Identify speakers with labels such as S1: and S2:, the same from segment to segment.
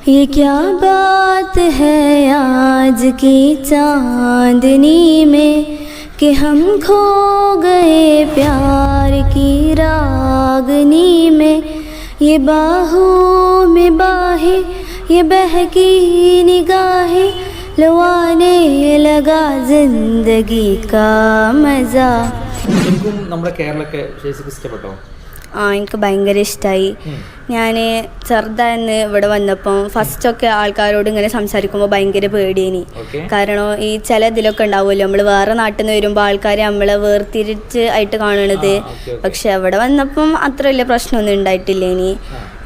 S1: ये क्या बात है आज की चांदनी में कि हम खो गए प्यार की रागनी में। ये बाहों में बाहें ये बहकी निगाहें लो आने लगा जिंदगी का मज़ा।
S2: ശരിക്കും നമ്മുടെ കേരളമൊക്കെ ശരിക്കും ഇഷ്ടപ്പെട്ടോ?
S1: എനിക്ക് ഭയങ്കര ഇഷ്ടമായി. ഞാൻ ചെറുതായെന്ന് ഇവിടെ വന്നപ്പം ഫസ്റ്റൊക്കെ ആൾക്കാരോട് ഇങ്ങനെ സംസാരിക്കുമ്പോൾ ഭയങ്കര പേടിയേനി. കാരണം ഈ ചില ഇതിലൊക്കെ ഉണ്ടാവുമല്ലോ നമ്മൾ വേറെ നാട്ടിൽ നിന്ന് വരുമ്പോൾ ആൾക്കാർ നമ്മളെ വേർതിരിച്ച് ആയിട്ട് കാണണത്. പക്ഷെ അവിടെ വന്നപ്പം അത്ര വലിയ പ്രശ്നമൊന്നും ഉണ്ടായിട്ടില്ല. ഇനി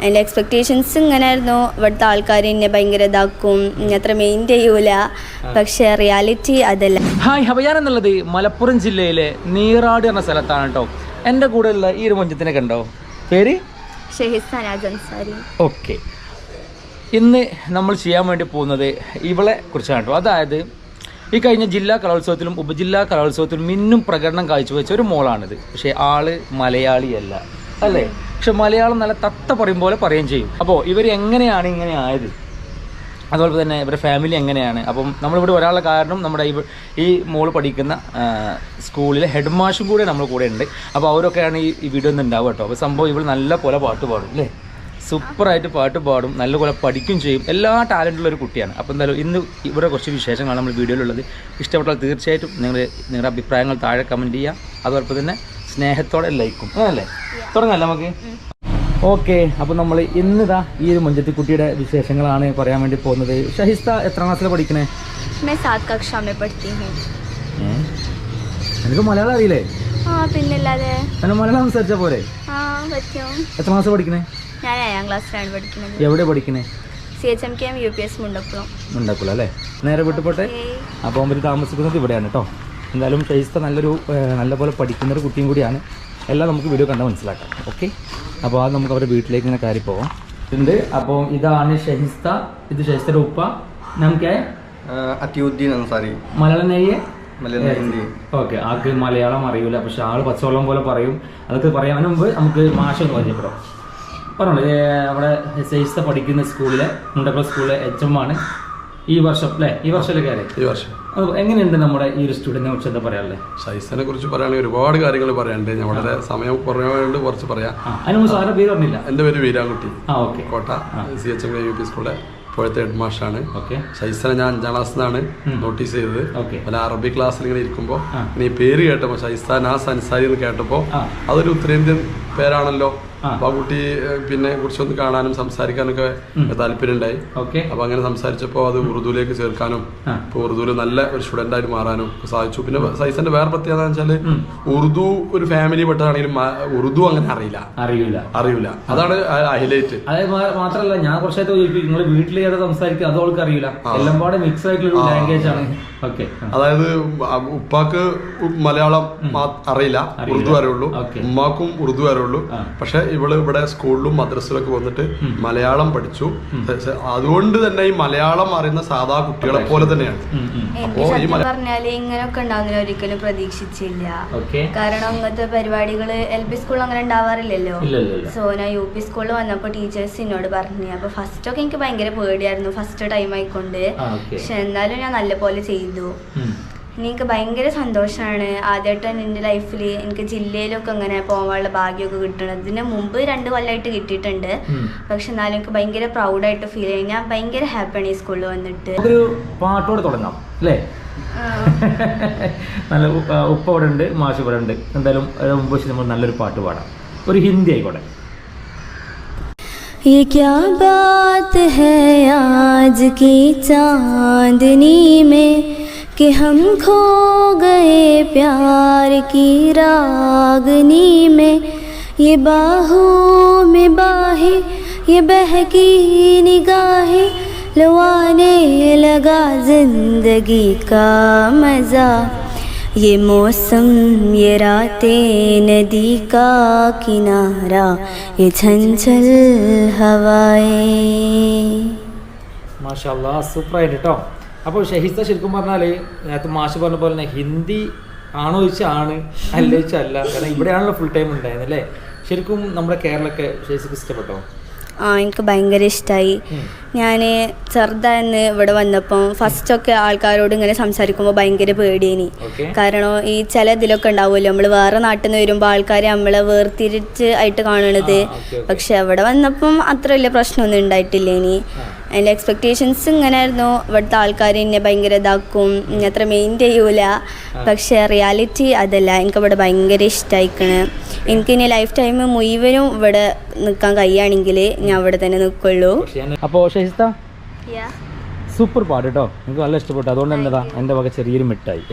S1: എൻ്റെ എക്സ്പെക്റ്റേഷൻസ് ഇങ്ങനെ ആയിരുന്നു, ഇവിടുത്തെ ആൾക്കാർ എന്നെ ഭയങ്കര ഇതാക്കും, അത്ര മെയിൻ ചെയ്യൂല. പക്ഷെ റിയാലിറ്റി അതല്ല.
S2: ഹായ്, ഹബയാൻ എന്നുള്ളത് മലപ്പുറം ജില്ലയിലെ നീറാട് എന്ന സ്ഥലത്താണ് കേട്ടോ. എൻ്റെ കൂടെയുള്ള ഈ ഒരു മൊഞ്ചത്തിനെ കണ്ടോ? പേര് ഓക്കെ. ഇന്ന് നമ്മൾ ചെയ്യാൻ വേണ്ടി പോകുന്നത് ഇവളെ കുറിച്ചാണ് കേട്ടോ. അതായത് ഈ കഴിഞ്ഞ ജില്ലാ കലോത്സവത്തിലും ഉപജില്ലാ കലോത്സവത്തിലും മിന്നും പ്രകടനം കാഴ്ചവെച്ച ഒരു മോളാണിത്. പക്ഷേ ആള് മലയാളിയല്ല അല്ലേ? പക്ഷെ മലയാളം നല്ല തത്ത പറയും പോലെ പറയുകയും ചെയ്യും. അപ്പോൾ ഇവർ എങ്ങനെയാണ് ഇങ്ങനെ ആയത്, അതുപോലെ തന്നെ ഇവരുടെ ഫാമിലി എങ്ങനെയാണ്. അപ്പം നമ്മളിവിടെ ഒരാളുടെ കാരണം നമ്മുടെ ഈ മോള് പഠിക്കുന്ന സ്കൂളിലെ ഹെഡ് മാഷും കൂടെ നമ്മൾ കൂടെ ഉണ്ട്. അപ്പോൾ അവരൊക്കെയാണ് ഈ വീഡിയോ ഒന്ന് ഉണ്ടാവുക കേട്ടോ. അപ്പോൾ സംഭവം ഇവൾ നല്ല പോലെ പാട്ട് പാടും അല്ലേ? സൂപ്പറായിട്ട് പാട്ട് പാടും, നല്ലപോലെ പഠിക്കുകയും ചെയ്യും. എല്ലാ ടാലൻറ്റുള്ള ഒരു കുട്ടിയാണ്. അപ്പോൾ എന്തായാലും ഇന്ന് ഇവിടെ കുറച്ച് വിശേഷങ്ങളാണ് നമ്മൾ വീഡിയോയിലുള്ളത്. ഇഷ്ടപ്പെട്ടാൽ തീർച്ചയായിട്ടും നിങ്ങളുടെ അഭിപ്രായങ്ങൾ താഴെ കമൻറ്റ് ചെയ്യുക. അതോടൊപ്പം തന്നെ സ്നേഹത്തോടെ ലൈക്കും അല്ലേ? തുടങ്ങാമല്ലേ നമുക്ക്? ഓക്കെ. അപ്പോൾ നമ്മൾ ഇന്നിതാ ഈ ഒരു മൊഞ്ചത്തിക്കുട്ടിയുടെ വിശേഷങ്ങളാണ് പറയാൻ വേണ്ടി പോകുന്നത്. ഷഹിസ്ത എത്ര ക്ലാസ്സിലാണ് പഠിക്കണേ? എനിക്ക് മലയാളം അറിയില്ലേ?
S1: പിന്നല്ലാതെ
S2: മലയാളം സംസാരിച്ചാ പോലെ? എത്ര ക്ലാസ് പഠിക്കണേ?
S1: ഞാൻ 7ാം ക്ലാസ്സിലാണ് പഠിക്കുന്നത്.
S2: എവിടെ പഠിക്കണേ?
S1: CHMKM UPS
S2: മുണ്ടക്കുളം അല്ലേ? നേരെ വിട്ടുപോട്ടെ. അപ്പോൾ അവർ താമസിക്കുന്നത് ഇവിടെയാണ് കേട്ടോ. എന്തായാലും ഷഹിസ്ത നല്ലപോലെ പഠിക്കുന്നൊരു കുട്ടിയും കൂടിയാണ്. എല്ലാം നമുക്ക് വീഡിയോ കണ്ടാൽ മനസ്സിലാക്കാം. ഓക്കെ. അപ്പോൾ അത് നമുക്ക് അവരുടെ വീട്ടിലേക്ക് ഇങ്ങനെ കയറി പോവാം. ഉണ്ട്. അപ്പോൾ ഇതാണ് ഷഹിസ്ത, ഇത് ഷഹിസ്തയുടെ ഉപ്പ. നമുക്ക്
S3: അത്യുദ്ദീൻ അൻസാരി.
S2: മലയാളം നെയ്യേ?
S3: ഹിന്ദി.
S2: ഓക്കെ. ആൾക്ക് മലയാളം അറിയില്ല, പക്ഷെ ആൾ പച്ചവെള്ളം പോലെ പറയും. അതൊക്കെ പറയാൻ മുമ്പ് നമുക്ക് മാഷൊന്ന് പരിചയപ്പെടാം. പറഞ്ഞോളൂ. അവിടെ ഷഹിസ്ത പഠിക്കുന്ന സ്കൂളിലെ മുണ്ടക്കുളം സ്കൂളിലെ HM ആണ് ഈ വർഷം അല്ലേ? ഈ വർഷമല്ലേ കയറി?
S3: ഈ വർഷം.
S2: എങ്ങനെയുണ്ട് നമ്മുടെ ഈ ഒരു സ്റ്റുഡന്റിനെ കുറിച്ച് എന്താ പറയാല്ലേ?
S3: ഷഹിസ്തനെ കുറിച്ച് പറയുകയാണെങ്കിൽ ഒരുപാട് കാര്യങ്ങൾ പറയാനുണ്ട്. ഞാൻ വളരെ സമയം കുറഞ്ഞുകൊണ്ട് കുറച്ച് പറയാം.
S2: അതിന് സാറിന്റെ പേര് പറഞ്ഞില്ല.
S3: എൻ്റെ പേര് വീരാൻകുട്ടി.
S2: കോട്ട
S3: CHMKM UP സ്കൂളിലെ ഇപ്പോഴത്തെ ഹെഡ് മാഷാണ്.
S2: ഓക്കെ.
S3: ഷഹിസ്തനെ ഞാൻ 5ാം ക്ലാസ്സിൽ നിന്നാണ് നോട്ടീസ് ചെയ്തത്. പിന്നെ അറബി ക്ലാസ്സിൽ ഇങ്ങനെ ഇരിക്കുമ്പോൾ ഈ പേര് കേട്ടപ്പോൾ ഷഹിസ്ത നാസ് അൻസാരി എന്ന് കേട്ടപ്പോൾ അതൊരു ഉത്തരേന്ത്യൻ പേരാണല്ലോ. അപ്പൊ ആ കുട്ടി പിന്നെ കുറിച്ചൊന്ന് കാണാനും സംസാരിക്കാനൊക്കെ താല്പര്യം ഉണ്ടായി. അപ്പൊ അങ്ങനെ സംസാരിച്ചപ്പോൾ അത് ഉറുദുവിലേക്ക് ചേർക്കാനും ഇപ്പൊ ഉറുദുവിൽ നല്ല ഒരു സ്റ്റുഡന്റ് ആയിട്ട് മാറാനും സാധിച്ചു. പിന്നെ ഷഹിസ്തന്റെ വേറെ പ്രത്യേകത എന്ന് വെച്ചാല് ഉറുദു ഒരു ഫാമിലി പെട്ടതാണെങ്കിലും ഉറുദു അങ്ങനെ അറിയില്ല. അതാണ് ഹൈലൈറ്റ്.
S2: മാത്രമല്ല, ഞാൻ കുറച്ചായിട്ട് നിങ്ങൾ വീട്ടിൽ സംസാരിക്കുക അത് അവൾക്ക് അറിയില്ല. എല്ലാം പാടെ മിക്സ് ആയിട്ടുള്ള ലാംഗ്വേജ് ആണ്.
S3: അതായത് ഉപ്പാക്ക് മലയാളം അറിയില്ല, ഉറുദു അറിയുള്ളൂ. ഉമ്മാക്കും ഉറുദു അറിയുള്ളൂ. പക്ഷെ ഇവള് ഇവിടെ സ്കൂളിലും മദ്രസയിലൊക്കെ വന്നിട്ട് മലയാളം പഠിച്ചു. അതുകൊണ്ട് തന്നെ ഈ മലയാളം അറിയുന്ന സാധാ കുട്ടികളെ പോലെ തന്നെയാണ്.
S1: പറഞ്ഞാല് ഇങ്ങനെയൊക്കെ ഉണ്ടാവുന്നില്ല, ഒരിക്കലും പ്രതീക്ഷിച്ചില്ല. കാരണം അങ്ങനത്തെ പരിപാടികൾ LP സ്കൂളിൽ അങ്ങനെ ഉണ്ടാവാറില്ലല്ലോ. സോ ഞാൻ UP സ്കൂളിൽ വന്നപ്പോ ടീച്ചേഴ്സ് എന്നോട് പറഞ്ഞു. അപ്പൊ ഫസ്റ്റ് ഒക്കെ എനിക്ക് ഭയങ്കര പേടിയായിരുന്നു, ഫസ്റ്റ് ടൈം ആയിക്കൊണ്ട്. പക്ഷെ എന്നാലും ഞാൻ നല്ലപോലെ ചെയ്തു. എനിക്ക് ഭയങ്കര സന്തോഷമാണ്. ആദ്യമായിട്ടാണ് എൻ്റെ ലൈഫിൽ എനിക്ക് ജില്ലയിലൊക്കെ അങ്ങനെ പോകാനുള്ള ഭാഗ്യമൊക്കെ കിട്ടണത്. ഇതിന് മുമ്പ് 2 കൊല്ലമായിട്ട് കിട്ടിയിട്ടുണ്ട്. പക്ഷെ എന്നാലും എനിക്ക് ഭയങ്കര പ്രൗഡായിട്ട് ഫീൽ ചെയ്യും. ഞാൻ ഭയങ്കര ഹാപ്പിയാണ് ഈ സ്കൂളിൽ വന്നിട്ട്.
S2: ഒരു പാട്ടോടെ തുടങ്ങാം അല്ലേ? നല്ല ഉപ്പ ഇവിടെ ഉണ്ട്, മാഷ് ഇവിടെ ഉണ്ട്. എന്തായാലും മുമ്പ് നമ്മൾ നല്ലൊരു പാട്ട് പാടാം. ഒരു ഹിന്ദി ആയിക്കോട്ടെ.
S1: ये क्या बात है आज की चांदनी में कि हम खो गए प्यार की रागनी में। ये बाहों में बाहें ये बहकी निगाहें लो आने लगा जिंदगी का मज़ा। ये मौसम ये रातें नदी का किनारा ये छंछल हवाएं.
S2: മാഷാല്ലാ, സൂപ്പറായിട്ട് കേട്ടോ. അപ്പോൾ ഷഹിസ്ത ശരിക്കും പറഞ്ഞാൽ നേരത്തെ മാഷ് പറഞ്ഞ പോലെ തന്നെ ഹിന്ദി ആണോ ചോദിച്ചാൽ ആണ്, അല്ല ചോദിച്ചാൽ അല്ല. കാരണം ഇവിടെയാണല്ലോ ഫുൾ ടൈം ഉണ്ടായിരുന്നത് അല്ലേ? ശരിക്കും നമ്മുടെ കേരളമൊക്കെ ഷഹിസ്തക്ക് ഇഷ്ടപ്പെട്ടോ?
S1: എനിക്ക് ഭയങ്കര ഇഷ്ടമായി. ഞാൻ ചെറുതായെന്ന് ഇവിടെ വന്നപ്പം ഫസ്റ്റൊക്കെ ആൾക്കാരോട് ഇങ്ങനെ സംസാരിക്കുമ്പോൾ ഭയങ്കര പേടിയേനി. കാരണം ഈ ചില ഇതിലൊക്കെ ഉണ്ടാവുമല്ലോ, നമ്മൾ വേറെ നാട്ടിൽ നിന്ന് വരുമ്പോൾ ആൾക്കാരെ നമ്മളെ വേർതിരിച്ച് ആയിട്ട് കാണണത്. പക്ഷെ അവിടെ വന്നപ്പം അത്ര വലിയ പ്രശ്നമൊന്നും ഉണ്ടായിട്ടില്ല. ഇനി എൻ്റെ എക്സ്പെക്റ്റേഷൻസ് ഇങ്ങനെ ആയിരുന്നു, ഇവിടുത്തെ ആൾക്കാർ എന്നെ ഭയങ്കര ഇതാക്കും, ഇനി അത്ര മെയിൻറ്റെയിൻ ചെയ്യൂല. പക്ഷേ റിയാലിറ്റി അതല്ല. എനിക്കിവിടെ ഭയങ്കര ഇഷ്ടമായിക്കണ്. എനിക്കിനി ലൈഫ് ടൈം മുഴുവനും ഇവിടെ നിൽക്കാൻ കഴിയുകയാണെങ്കിൽ ഞാൻ ഇവിടെ തന്നെ നിൽക്കുള്ളൂ.
S2: അപ്പോൾ ഷെഹിസ്ത സൂപ്പർ പാട്ട് കേട്ടോ, എനിക്ക് നല്ല ഇഷ്ടപ്പെട്ടു. അതുകൊണ്ട് എന്നതാ എൻ്റെ വക ചെറിയൊരു മിഠായി.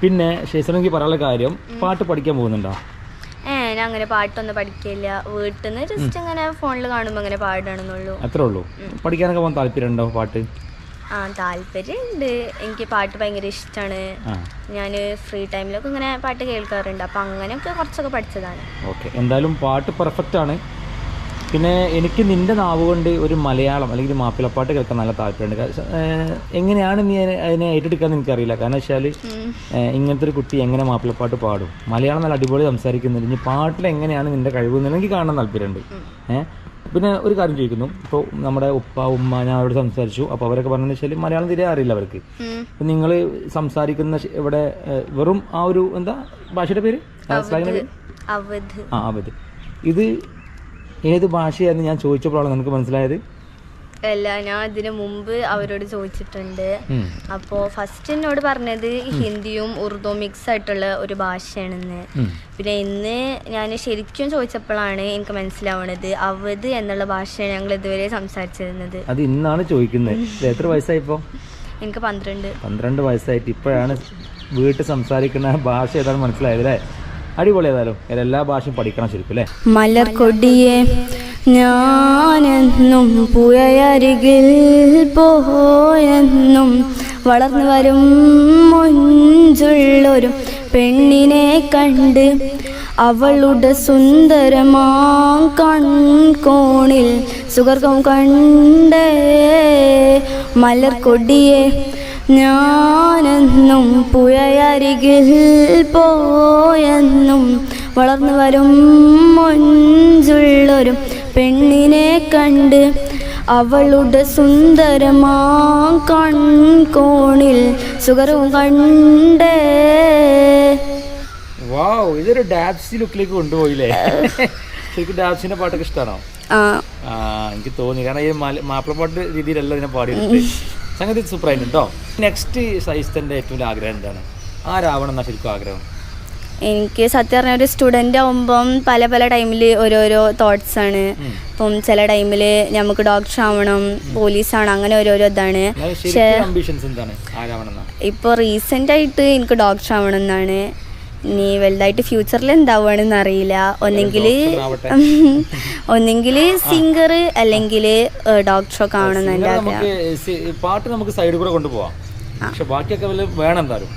S2: പിന്നെ ഷെഹിസ്ത എനിക്ക് പറയാനുള്ള കാര്യം, പാട്ട് പഠിക്കാൻ പോകുന്നുണ്ടോ?
S1: ഞാൻ അങ്ങനെ പാട്ടൊന്നും പഠിക്കില്ല. വീട്ടിൽ നിന്ന് ജസ്റ്റ് ഇങ്ങനെ ഫോണിൽ കാണുമ്പോൾ അങ്ങനെ പാടണമെന്നുള്ളൂ.
S2: അത്രേ ഉള്ളൂ. പഠിക്കാനൊക്കെ പോകാൻ താല്പര്യമുണ്ടോ പാട്ട്?
S1: താല്പര്യമുണ്ട്. എനിക്ക് പാട്ട് ഭയങ്കര ഇഷ്ടമാണ്. ഞാൻ ഫ്രീ ടൈമിലൊക്കെ ഇങ്ങനെ പാട്ട് കേൾക്കാറുണ്ട്. അപ്പം അങ്ങനെയൊക്കെ കുറച്ചൊക്കെ പഠിച്ചതാണ്.
S2: ഓക്കെ, എന്തായാലും പാട്ട് പെർഫെക്റ്റ് ആണ്. പിന്നെ എനിക്ക് നിൻ്റെ നാവ് കൊണ്ട് ഒരു മലയാളം അല്ലെങ്കിൽ മാപ്പിളപ്പാട്ട് കേൾക്കാൻ നല്ല താല്പര്യമുണ്ട്. എങ്ങനെയാണ് നീ അതിനെ ഏറ്റെടുക്കാന്ന് എനിക്കറിയില്ല. കാരണം വെച്ചാൽ ഇങ്ങനത്തെ ഒരു കുട്ടി എങ്ങനെ മാപ്പിളപ്പാട്ട് പാടും? മലയാളം നല്ല അടിപൊളി സംസാരിക്കുന്നുണ്ട്. ഇനി പാട്ടിൽ എങ്ങനെയാണ് നിൻ്റെ കഴിവ് എനിക്ക് കാണാൻ താല്പര്യമുണ്ട്. പിന്നെ ഒരു കാര്യം ചോദിക്കുന്നു, ഇപ്പോൾ നമ്മുടെ ഉപ്പ ഉമ്മ ഞാൻ അവരോട് സംസാരിച്ചു. അപ്പോൾ അവരൊക്കെ പറഞ്ഞതെന്ന് വെച്ചാൽ മലയാളം തീരെ അറിയില്ല അവർക്ക്. അപ്പം നിങ്ങൾ സംസാരിക്കുന്ന ഇവിടെ വെറും ആ ഒരു എന്താ ഭാഷയുടെ പേര്? അവധ്. ഇത് ഏത് ഭാഷയായിരുന്നു ഞാൻ ചോദിച്ചപ്പോഴാണ് നിനക്ക് മനസ്സിലായത്?
S1: അല്ല, ഞാൻ ഇതിനു മുമ്പ് അവരോട് ചോദിച്ചിട്ടുണ്ട്. അപ്പോൾ ഫസ്റ്റ് എന്നോട് പറഞ്ഞത് ഹിന്ദിയും ഉറുദുവും മിക്സ് ആയിട്ടുള്ള ഒരു ഭാഷയാണെന്ന്. പിന്നെ ഇന്ന് ഞാൻ ശരിക്കും ചോദിച്ചപ്പോഴാണ് എനിക്ക് മനസ്സിലാവണത് അവധ് എന്നുള്ള ഭാഷയാണ് ഞങ്ങൾ ഇതുവരെ സംസാരിച്ചിരുന്നത്.
S2: അത് ഇന്നാണ് ചോദിക്കുന്നത്. എത്ര വയസ്സായിപ്പോ?
S1: എനിക്ക്
S2: 12 വയസ്സായിട്ട് ഇപ്പോഴാണ് വീട്ടിൽ സംസാരിക്കുന്ന ഭാഷ ഏതാണ് മനസ്സിലായത് അല്ലേ? അടിപൊളി. ഏതായാലും എല്ലാ ഭാഷയും പഠിക്കണം ശരിക്കും അല്ലേ?
S1: മലർക്കൊടിയെ ഞാനെന്നും പുഴയരികിൽ പോയെന്നും വളർന്നു വരും മൊഞ്ചുള്ളൊരു പെണ്ണിനെ കണ്ട് അവളുടെ സുന്ദരമാ കൺകോണിൽ സുഗർഗം കണ്ടേ. മലർക്കൊടിയെ ഞാനെന്നും പുഴയരികിൽ പോയെന്നും വളർന്നു വരും മൊഞ്ചുള്ളൊരു പെണ്ണിനെ കണ്ട് അവളുടെ സുന്ദരമാ കൺകോണിൽ സുഗർഗം കണ്ടേ.
S2: വാവ്, ഇതൊരു ഡാൻസി ലുക്കിലേക്ക് കൊണ്ടുപോയില്ലേ? ശരിക്കും ഡാൻസിന്റെ പാട്ടൊക്കെ ഇഷ്ടമാണോ? എനിക്ക് തോന്നി. കാരണം ഈ മാപ്പിളപ്പാട്ട് രീതിയിലല്ല ഇതിനെ പാടിയിട്ട് സംഗതി സൂപ്പറായിട്ട് കേട്ടോ. നെക്സ്റ്റ് ഷെഹിസ്തന്റെ ഏറ്റവും വലിയ ആഗ്രഹം എന്താണ്? ആരാവണം എന്നാ ശരിക്കും ആഗ്രഹം?
S1: എനിക്ക് സത്യം പറഞ്ഞ ഒരു സ്റ്റുഡൻ്റ് ആവുമ്പം പല പല ടൈമിൽ ഓരോരോ തോട്ട്സ് ആണ്. ഇപ്പം ചില ടൈമിൽ നമുക്ക് ഡോക്ടർ ആവണം, പോലീസാണ്, അങ്ങനെ ഓരോരോ ഇതാണ്. പക്ഷേ ഇപ്പോൾ റീസെൻ്റ് ആയിട്ട് എനിക്ക് ഡോക്ടർ ആവണം എന്നാണ്. ഇനി വലുതായിട്ട് ഫ്യൂച്ചറിൽ എന്താവുകയാണെന്ന് അറിയില്ല. ഒന്നെങ്കിൽ സിംഗർ അല്ലെങ്കിൽ ഡോക്ടറൊക്കെ ആവണമെന്ന് എൻ്റെ ആഗ്രഹം.
S2: പാട്ട് നമുക്ക് സൈഡിൽ കൂടെ കൊണ്ടുപോവാം, പക്ഷെ ബാക്കിയൊക്കെ വേണം എന്തായാലും.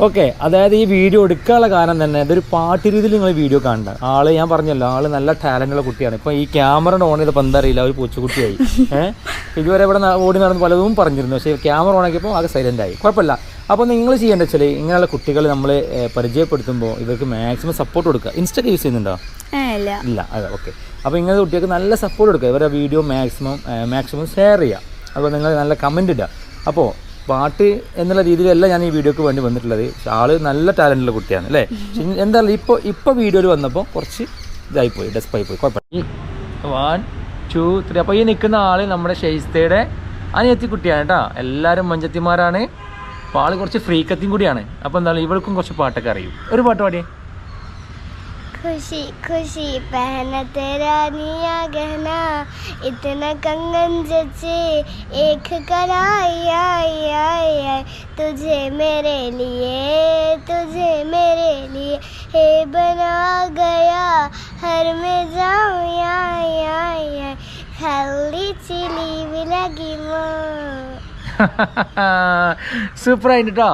S2: ഓക്കെ, അതായത് ഈ വീഡിയോ എടുക്കാനുള്ള കാരണം തന്നെ ഇതൊരു പാട്ട് രീതിയിൽ നിങ്ങൾ വീഡിയോ കാണണ്ട. ആള് ഞാൻ പറഞ്ഞല്ലോ, ആള് നല്ല ടാലൻ്റുള്ള കുട്ടിയാണ്. ഇപ്പം ഈ ക്യാമറ ഓൺ ചെയ്തപ്പോൾ എന്താ അറിയില്ല, ഒരു പൂച്ചക്കുട്ടിയായി. ഇതുവരെ ഇവിടെ ഓടി നടന്ന് പലതും പറഞ്ഞിരുന്നു, പക്ഷേ ക്യാമറ ഓൺ ആക്കിയപ്പോൾ ആകെ സൈലൻ്റായി. കുഴപ്പമില്ല. അപ്പോൾ നിങ്ങൾ ചെയ്യേണ്ട വെച്ചാൽ ഇങ്ങനെയുള്ള കുട്ടികൾ നമ്മൾ പരിചയപ്പെടുത്തുമ്പോൾ ഇവർക്ക് മാക്സിമം സപ്പോർട്ട് കൊടുക്കുക. ഇൻസ്റ്റൊക്കെ യൂസ് ചെയ്യുന്നുണ്ടോ? ഇല്ല. അതെ, ഓക്കെ. അപ്പോൾ ഇങ്ങനത്തെ കുട്ടികൾക്ക് നല്ല സപ്പോർട്ട് കൊടുക്കുക. ഇവരുടെ വീഡിയോ മാക്സിമം ഷെയർ ചെയ്യുക. അപ്പോൾ നിങ്ങൾ നല്ല കമൻറ്റ് ഇടുക. അപ്പോൾ പാട്ട് എന്നുള്ള രീതിയിലല്ല ഞാൻ ഈ വീഡിയോക്ക് വേണ്ടി വന്നിട്ടുള്ളത്. ആള് നല്ല ടാലൻ്റുള്ള കുട്ടിയാണ് അല്ലേ? എന്താ ഇപ്പോൾ വീഡിയോയിൽ വന്നപ്പോൾ കുറച്ച് ഇതായിപ്പോയി, ഡെസ്പായിപ്പോയി. കുഴപ്പമില്ല. 1 2 3. അപ്പോൾ ഈ നിൽക്കുന്ന ആൾ നമ്മുടെ ഷെഹിസ്തയുടെ അനിയത്തി കുട്ടിയാണ് കേട്ടോ. എല്ലാവരും മഞ്ചത്തിമാരാണ്. അപ്പോൾ ആൾ കുറച്ച് ഫ്രീക്കത്തിയും കൂടിയാണ്. അപ്പോൾ എന്താണ്, ഇവൾക്കും കുറച്ച് പാട്ടൊക്കെ അറിയും. ഒരു പാട്ട് പാടിയേ.
S4: खुशी खुशी पहना तेरा निया गहना इतना कंगन जचे एक कराई आई आई आई तुझे मेरे लिए हे बना गया हर में जाऊं आई आई आई खाली चिली भी लगी माँ.
S2: സൂപ്പറായിട്ട് കേട്ടോ.